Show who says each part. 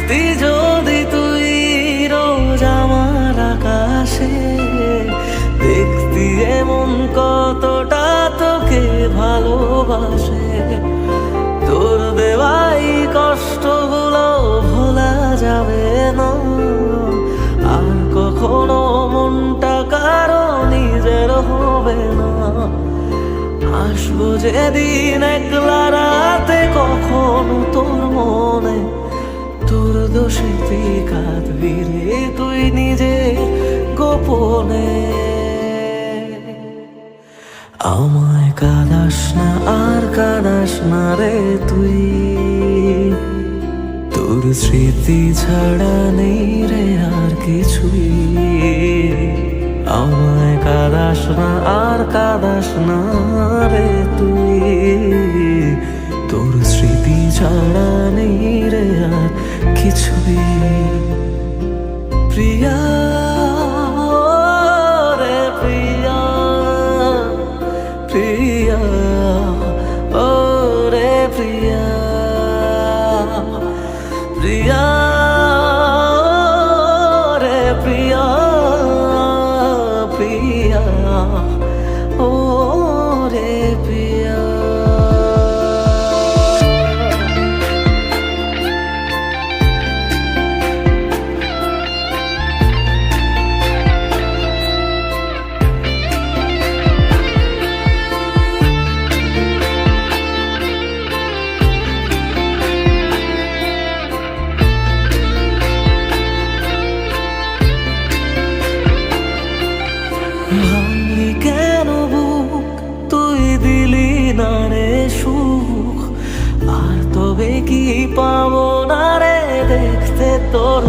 Speaker 1: থাকতি যদি তুই রোজ আমার আকাশে, দেখতি এমন কতটা তোকে ভালোবাসে। তোর দেওয়াই কষ্টগুলো ভোলা যাবে না, আর কখনো মনটা কারো নিজের হবে না। আসবো যেদিন একলা রাতে কখনো তোর মনে, তোর দোষে তুই কাঁদবি রে তুই নিজে গোপনে। আমায় কাঁদাস না আর কাঁদাস না রে তুই, তোর স্মৃতি ছাড়া নেই রে আর কিছুই। আমায় কাঁদাস না আর কাঁদাস না রে তুই, তোর স্মৃতি ছাড়া নেই রে আর কিছুই। প্রিয়া রে প্রিয়া, প্রিয়া ও রে প্রিয়া, প্রিয়া রে প্রিয়া, প্রিয়া ও রে প্রিয়া। ভাঙলি কেন বুক, তুই দিলি না রে সুখ, আর তবে কি পাবো না রে দেখতে তোর